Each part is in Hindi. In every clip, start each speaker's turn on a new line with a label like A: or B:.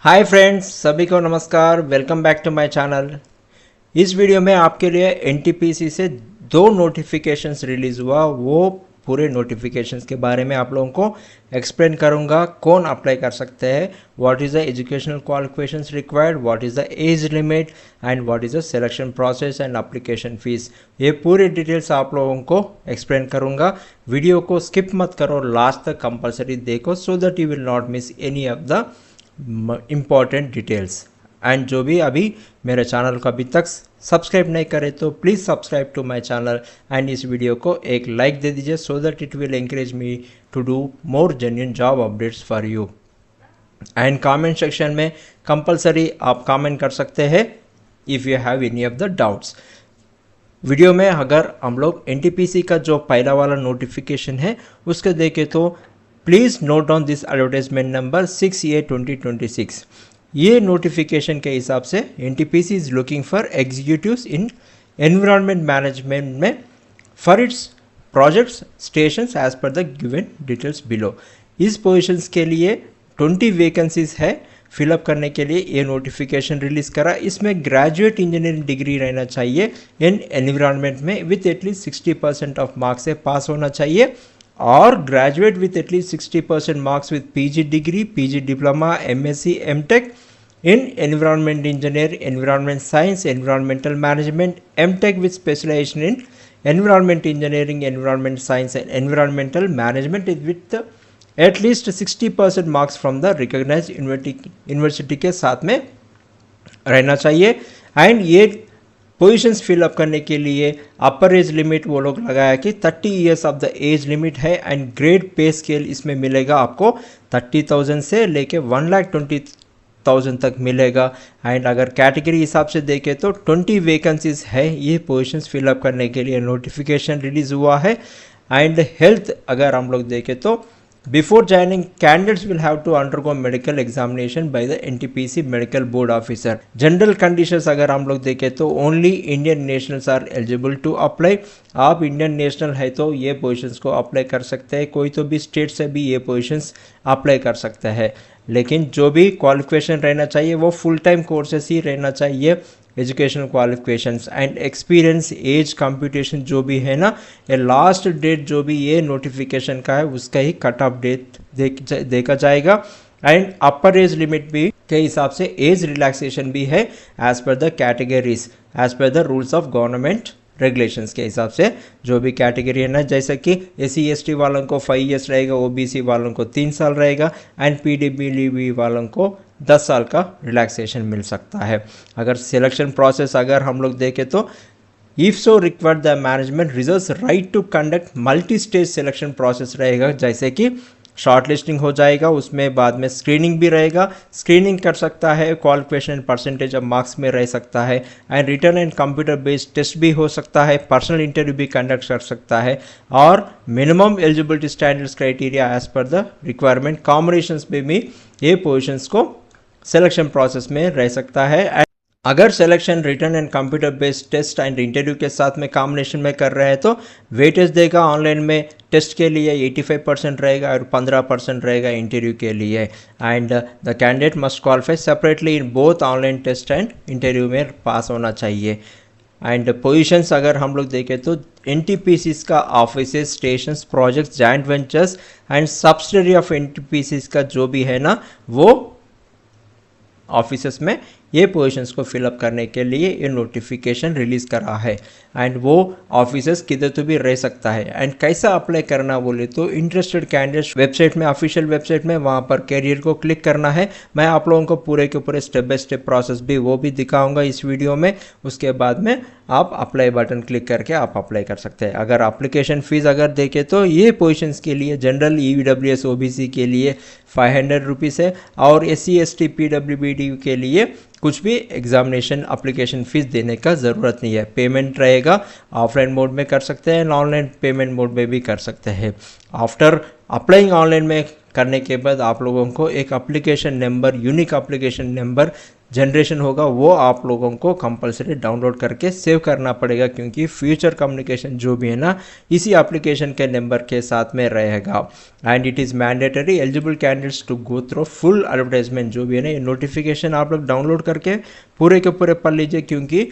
A: हाय फ्रेंड्स, सभी को नमस्कार। Welcome back to my channel. इस वीडियो में आपके लिए एनटीपीसी से दो नोटिफिकेशंस रिलीज़ हुआ, वो पूरे नोटिफिकेशंस के बारे में आप लोगों को एक्सप्लेन करूंगा। कौन अप्लाई कर सकते हैं, what is the educational qualifications required, what is the age limit and what is the selection process and application fees. ये पूरी डिटेल्स आप लोगों को एक्सप्लेन करूंगा। वीडियो को स्किप मत करो, लास्ट तक कंपलसरी देखो so that you will not miss any of the important details. And जो भी अभी मेरे चैनल को अभी तक सब्सक्राइब नहीं करे तो please subscribe to my channel and इस वीडियो को एक लाइक दे दीजिए so that it will encourage me to do more genuine job updates for you. And comment section में कंपलसरी आप कमेंट कर सकते हैं if you have any of the doubts. Video में अगर हम लोग एनटीपीसी का जो पहला वाला नोटिफिकेशन है उसके देखें तो please note down this advertisement number 6/A/2026। ये नोटिफिकेशन के हिसाब से NTPC is looking for executives in environment management में for its projects stations as per the given details below. इस पोजीशंस के लिए 20 वैकेंसीज है फिलअप करने के लिए ये नोटिफिकेशन रिलीज़ करा। इसमें ग्रेजुएट इंजीनियरिंग डिग्री रहना चाहिए इन एनवायरनमेंट में विथ एटलीस्ट 60% ऑफ मार्क्स से पास होना चाहिए, और graduate with at least 60% marks with PG degree, PG diploma, MSc, MTech in environment engineer, environment science, environmental management, MTech with specialisation in environment engineering, environment science and environmental management with at least 60% marks from the recognised university के साथ में रहना चाहिए। एंड ये पोजीशंस फिलअप करने के लिए अपर एज लिमिट वो लोग लगाया कि 30 years of the age limit है। एंड ग्रेड पे स्केल इसमें मिलेगा आपको 30,000 से लेके 1,20,000 तक मिलेगा। एंड अगर कैटेगरी हिसाब से देखें तो 20 वैकेंसीज है ये पोजीशंस फिलअप करने के लिए नोटिफिकेशन रिलीज हुआ है। एंड हेल्थ अगर हम लोग देखें तो Before joining, candidates will have to undergo medical examination by the NTPC medical board officer. General conditions अगर हम लोग देखें तो only Indian nationals are eligible to apply. आप इंडियन नेशनल है तो ये पोजीशंस को अप्लाई कर सकते हैं, कोई तो भी स्टेट से भी ये पोजीशंस अप्लाई कर सकते हैं। लेकिन जो भी क्वालिफिकेशन रहना चाहिए वो फुल टाइम कोर्सेस ही रहना चाहिए। Educational qualifications and experience, age computation जो भी है ना, ये लास्ट डेट जो भी ये नोटिफिकेशन का है उसका ही कट ऑफ डेट देखा जाएगा। एंड अपर एज लिमिट भी के हिसाब से एज रिलैक्सेशन भी है as per the categories, as per the rules of government regulations के हिसाब से जो भी कैटेगरी है ना, जैसे कि SC ST वालों को 5 ईयर्स रहेगा, OBC वालों को 3 साल रहेगा एंड PWD वालों को 10 साल का रिलैक्सेशन मिल सकता है। अगर सिलेक्शन प्रोसेस अगर हम लोग देखें तो if so required the management reserves right to conduct multi stage selection process रहेगा, जैसे कि शॉर्ट लिस्टिंग हो जाएगा, उसमें बाद में स्क्रीनिंग भी रहेगा। स्क्रीनिंग कर सकता है, क्वालिफिकेशन परसेंटेज ऑफ मार्क्स में रह सकता है, and written and computer based test भी हो सकता है, पर्सनल इंटरव्यू भी कंडक्ट कर सकता है, और minimum eligibility standards criteria as per the requirement combinations में भी ये पोजीशंस को सिलेक्शन प्रोसेस में रह सकता है। अगर selection written and computer based test and interview के साथ में कॉम्बिनेशन में कर रहे हैं तो वेटेज देगा। ऑनलाइन में टेस्ट के लिए 85% रहेगा और 15% रहेगा इंटरव्यू के लिए। And the candidate must qualify separately in both online test and interview में पास होना चाहिए। एंड पोजीशंस अगर हम लोग देखें तो एनटीपीसीज का offices, stations, projects, joint ventures and subsidiary of NTPC's का जो भी है ना वो ऑफिसेस में ये पोजीशंस को फिलअप करने के लिए ये नोटिफिकेशन रिलीज़ करा है। एंड वो ऑफिसेस किधर तो भी रह सकता है। एंड कैसा अप्लाई करना बोले तो इंटरेस्टेड कैंडिडेट्स वेबसाइट में, ऑफिशियल वेबसाइट में वहाँ पर कैरियर को क्लिक करना है। मैं आप लोगों को पूरे के पूरे स्टेप बाय स्टेप प्रोसेस भी वो भी दिखाऊंगा इस वीडियो में। उसके बाद में आप अप्लाई बटन क्लिक करके आप अप्लाई कर सकते हैं। अगर एप्लीकेशन फ़ीस अगर देखें तो ये पोजीशंस के लिए जनरल, EWS, OBC के लिए 500 रुपीज़ है, और SC ST PWD के लिए कुछ भी एग्जामिनेशन एप्लीकेशन फ़ीस देने का ज़रूरत नहीं है। पेमेंट रहेगा, ऑफलाइन मोड में कर सकते हैं, ऑनलाइन पेमेंट मोड में भी कर सकते हैं। आफ्टर अप्लाइंग ऑनलाइन में करने के बाद आप लोगों को एक application number, unique application number generation होगा, वो आप लोगों को कंपलसरी डाउनलोड करके सेव करना पड़ेगा, क्योंकि फ्यूचर कम्युनिकेशन जो भी है ना इसी एप्लीकेशन के नंबर के साथ में रहेगा। And it is mandatory eligible candidates to go through full advertisement जो भी है ना, ये नोटिफिकेशन आप लोग डाउनलोड करके पूरे के पूरे पढ़ लीजिए, क्योंकि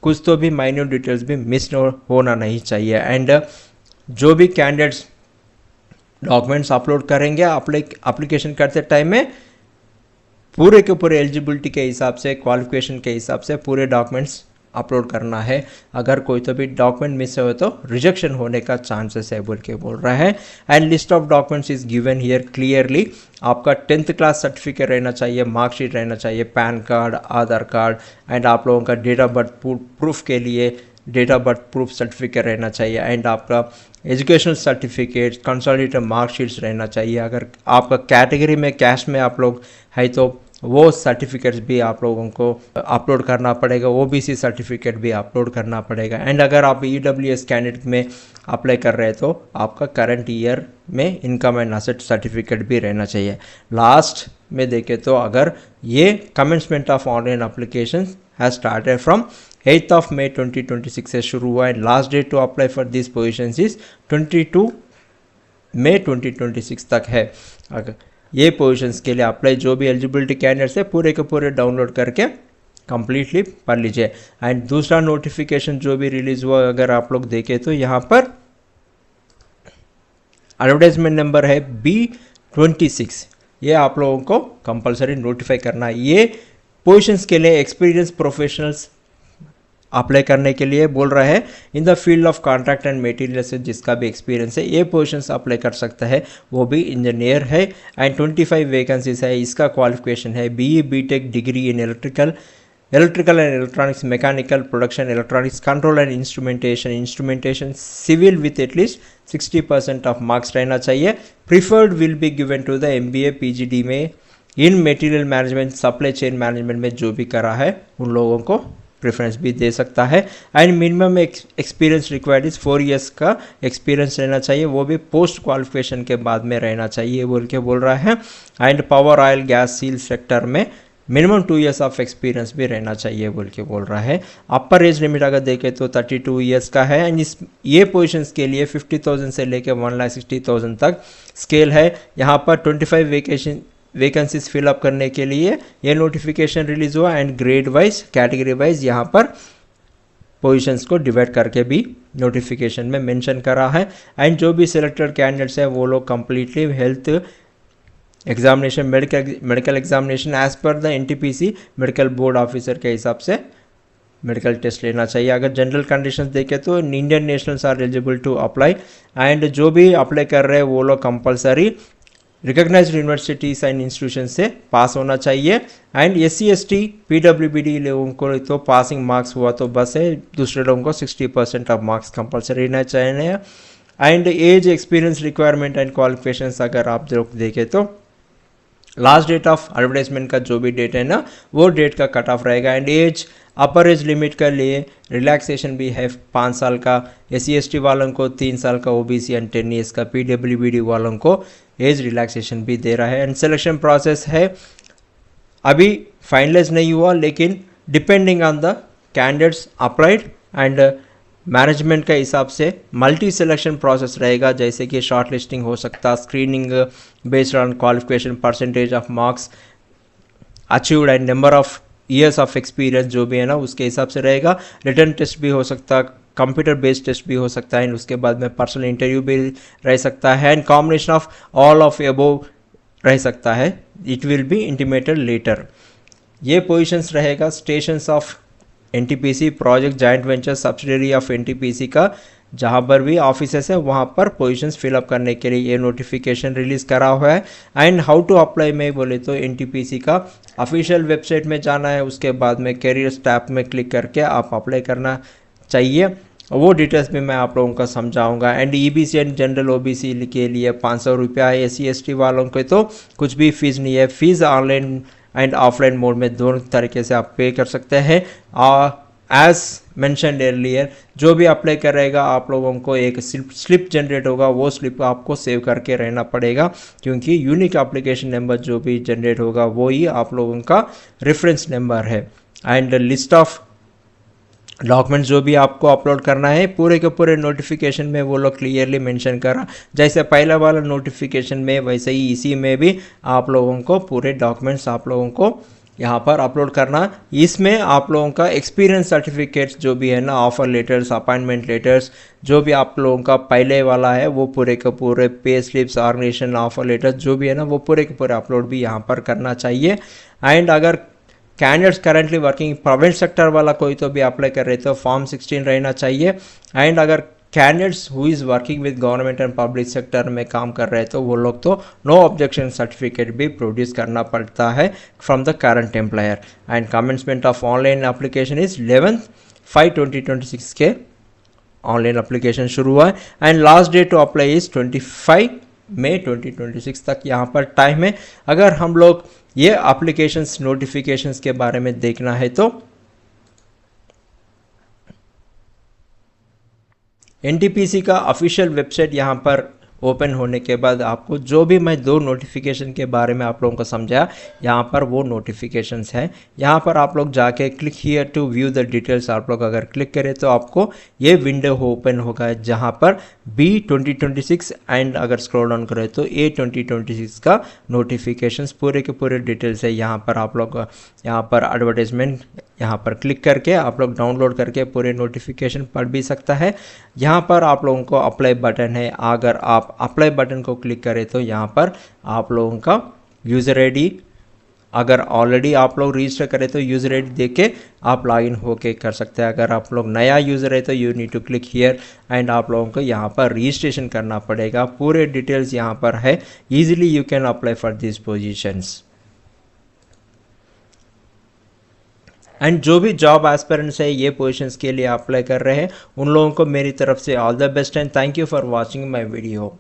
A: कुछ तो भी माइन्यूट डिटेल्स भी मिस होना नहीं चाहिए। एंड जो भी कैंडिडेट्स डॉक्यूमेंट्स अपलोड करेंगे एप्लीकेशन करते टाइम में पूरे के पूरे एलिजिबिलिटी के हिसाब से, क्वालिफिकेशन के हिसाब से पूरे डॉक्यूमेंट्स अपलोड करना है। अगर कोई तो भी डॉक्यूमेंट मिस हो तो रिजेक्शन होने का चांसेस है बोल के बोल रहा है। And list of documents is given here clearly. आपका 10th क्लास सर्टिफिकेट रहना चाहिए, मार्कशीट रहना चाहिए, PAN card, Aadhaar card, and आप लोगों का डेट ऑफ बर्थ प्रूफ के लिए date of birth proof certificate रहना चाहिए। एंड आपका एजुकेशनल सर्टिफिकेट, कंसोलिडेटेड मार्कशीट्स रहना चाहिए। अगर आपका कैटेगरी में कैस्ट में आप लोग है तो वो सर्टिफिकेट्स भी आप लोगों को अपलोड करना पड़ेगा, ओबीसी सर्टिफिकेट भी अपलोड करना पड़ेगा। एंड अगर आप ईडब्ल्यूएस कैंडिडेट में अप्लाई कर रहे हैं तो आपका करंट ईयर में इनकम एंड असेट सर्टिफिकेट भी रहना चाहिए। लास्ट में देखें तो अगर ये commencement of online application has started from 8th of May 2026 से शुरू हुआ है। Last date to apply for this positions is 22 May 2026 तक है। अगर ये पोजीशंस के लिए अप्लाई जो भी एलिजिबिलिटी कैंडिडेट्स है पूरे के पूरे डाउनलोड करके कंप्लीटली पढ़ लीजिए। एंड दूसरा नोटिफिकेशन जो भी रिलीज हुआ अगर आप लोग देखें तो यहाँ पर एडवर्टाइजमेंट नंबर है B26, ये आप लोगों को कंपलसरी नोटिफाई करना है। ये पोजीशंस के लिए एक्सपीरियंस प्रोफेशनल्स अप्लाई करने के लिए बोल रहा है in the field of contract and material से जिसका भी एक्सपीरियंस है ये पोजीशंस अप्लाई कर सकता है, वो भी इंजीनियर है। एंड 25 वैकेंसीज है। इसका क्वालिफिकेशन है BE BTech degree in electrical and electronics, mechanical, production, electronics, control and instrumentation civil with at least 60% of marks रहना चाहिए। Preferred will be given to the MBA PGD में in material management, supply chain management में जो भी करा है उन लोगों को प्रेफरेंस भी दे सकता है। And minimum experience required is 4 years का एक्सपीरियंस रहना चाहिए, वो भी पोस्ट क्वालिफिकेशन के बाद में रहना चाहिए बोल के बोल रहा है। And power, oil, gas, seal sector में मिनिमम 2 years ऑफ एक्सपीरियंस भी रहना चाहिए बोल के बोल रहा है। अपर एज लिमिट अगर देखें तो 32 years का है। एंड ये पोजीशंस के लिए 50,000 से लेकर 1,60,000 तक स्केल है। यहाँ पर 25 वैकेंसीज फिलअप करने के लिए ये नोटिफिकेशन रिलीज हुआ। And grade wise, category wise यहाँ पर पोजीशंस को डिवाइड करके भी नोटिफिकेशन में मेंशन करा है। एंड जो भी सिलेक्टेड कैंडिडेट्स है वो लोग completely health examination, medical examination as per the NTPC medical board officer के हिसाब से मेडिकल टेस्ट लेना चाहिए। अगर जनरल कंडीशंस देखें तो Indian nationals are eligible to apply. And जो भी अप्लाई कर रहे हैं वो लोग compulsory recognised universities and institution से पास होना चाहिए। एंड SC ST PWBD लोगों को तो पासिंग मार्क्स हुआ तो बस है, दूसरे लोगों को 60% ऑफ मार्क्स कंपलसरी रहना चाहिए। And age, experience requirement and qualifications अगर आप लोग देखें तो लास्ट डेट ऑफ एडवर्टाइजमेंट का जो भी डेट है ना वो डेट का कट ऑफ रहेगा। And age, upper age limit के लिए रिलैक्सेशन भी है 5 साल का, SC ST वालों को 3 साल का, OBC एंड 10 years का, PWBD वालों को एज रिलैक्सेशन भी दे रहा है। एंड सिलेक्शन प्रोसेस है अभी फाइनलाइज नहीं हुआ, लेकिन depending on the candidates applied and management के हिसाब से मल्टी सिलेक्शन प्रोसेस रहेगा, जैसे कि शॉर्ट लिस्टिंग हो सकता, screening based on qualification, percentage of marks achieved and number of years of experience जो भी है ना उसके हिसाब से रहेगा। रिटर्न टेस्ट भी हो सकता, कंप्यूटर बेस्ड टेस्ट भी हो सकता है, एंड उसके बाद में पर्सनल इंटरव्यू भी रह सकता है। And combination of all of above रह सकता है, it will be intimated letter. ये पोजीशंस रहेगा stations of NTPC, project joint venture subsidiary of NTPC का, जहाँ पर भी ऑफिसेस है वहाँ पर पोजीशंस फिलअप करने के लिए ये नोटिफिकेशन रिलीज़ करा हुआ है। एंड हाउ टू अप्लाई में बोले तो NTPC का ऑफिशियल वेबसाइट में जाना है, उसके बाद में कैरियर्स टैब में क्लिक करके आप अप्लाई करना चाहिए, वो डिटेल्स भी मैं आप लोगों को समझाऊंगा। And EBC and general OBC के लिए 500 रुपया है, SC ST वालों के तो कुछ भी फीस नहीं है। Fees online and offline mode में दोनों तरीके से आप पे कर सकते हैं। एज मेंशनड अर्लियर, जो भी अप्लाई करेगा आप लोगों को एक स्लिप जनरेट होगा, वो स्लिप आपको सेव करके रहना पड़ेगा, क्योंकि यूनिक एप्लीकेशन नंबर जो भी जनरेट होगा वो ही आप लोगों का रेफरेंस नंबर है। एंड लिस्ट ऑफ डॉक्यूमेंट्स जो भी आपको अपलोड करना है पूरे के पूरे नोटिफिकेशन में वो लोग क्लियरली मेंशन करा, जैसे पहला वाला नोटिफिकेशन में वैसे ही इसी में भी आप लोगों को पूरे डॉक्यूमेंट्स आप लोगों को यहाँ पर अपलोड करना। इसमें आप लोगों का एक्सपीरियंस सर्टिफिकेट्स जो भी है ना, ऑफर लेटर्स, अपॉइंटमेंट लेटर्स, जो भी आप लोगों का पहले वाला है वो पूरे के पूरे, pay slips, organisation offer letters जो भी है ना वो पूरे के पूरे अपलोड भी यहाँ पर करना चाहिए। एंड अगर candidates currently working private sector वाला कोई तो भी अप्लाई कर रहे तो फॉर्म 16 रहना चाहिए। एंड अगर candidates who is working with government and public sector में काम कर रहे हैं तो वो लोग तो नो ऑब्जेक्शन सर्टिफिकेट भी प्रोड्यूस करना पड़ता है from the current employer. And commencement of online application is 11/5/2026 के ऑनलाइन एप्लीकेशन शुरू हुआ है। And last date to apply is 25 May 2026 तक यहाँ पर टाइम है। अगर हम लोग ये एप्लीकेशंस नोटिफिकेशंस के बारे में देखना है तो एनटीपीसी का ऑफिशियल वेबसाइट यहाँ पर ओपन होने के बाद आपको जो भी मैं 2 नोटिफिकेशन के बारे में आप लोगों को समझाया, यहाँ पर वो नोटिफिकेशंस हैं। यहाँ पर आप लोग जाके click here to view the details आप लोग अगर क्लिक करें तो आपको ये विंडो ओपन होगा जहाँ पर B2026 एंड अगर स्क्रॉल डाउन करें तो A2026 का नोटिफिकेशंस पूरे के पूरे डिटेल्स है। यहाँ पर आप लोग यहाँ पर एडवर्टाइजमेंट यहाँ पर क्लिक करके आप लोग डाउनलोड करके पूरे नोटिफिकेशन पढ़ भी सकता है। यहाँ पर आप लोगों को अप्लाई बटन है, अगर आप अप्लाई बटन को क्लिक करें तो यहाँ पर आप लोगों का यूज़र आईडी, अगर ऑलरेडी आप लोग रजिस्टर करें तो यूज़र आईडी दे के आप लॉगिन होके कर सकते हैं। अगर आप लोग नया यूज़र है तो you need to click here and आप लोगों को यहाँ पर रजिस्ट्रेशन करना पड़ेगा। पूरे डिटेल्स यहाँ पर है, easily you can apply for this positions. And जो भी जॉब एस्पिरेंट्स है ये पोजीशंस के लिए अप्लाई कर रहे हैं उन लोगों को मेरी तरफ से all the best and thank you for watching my video.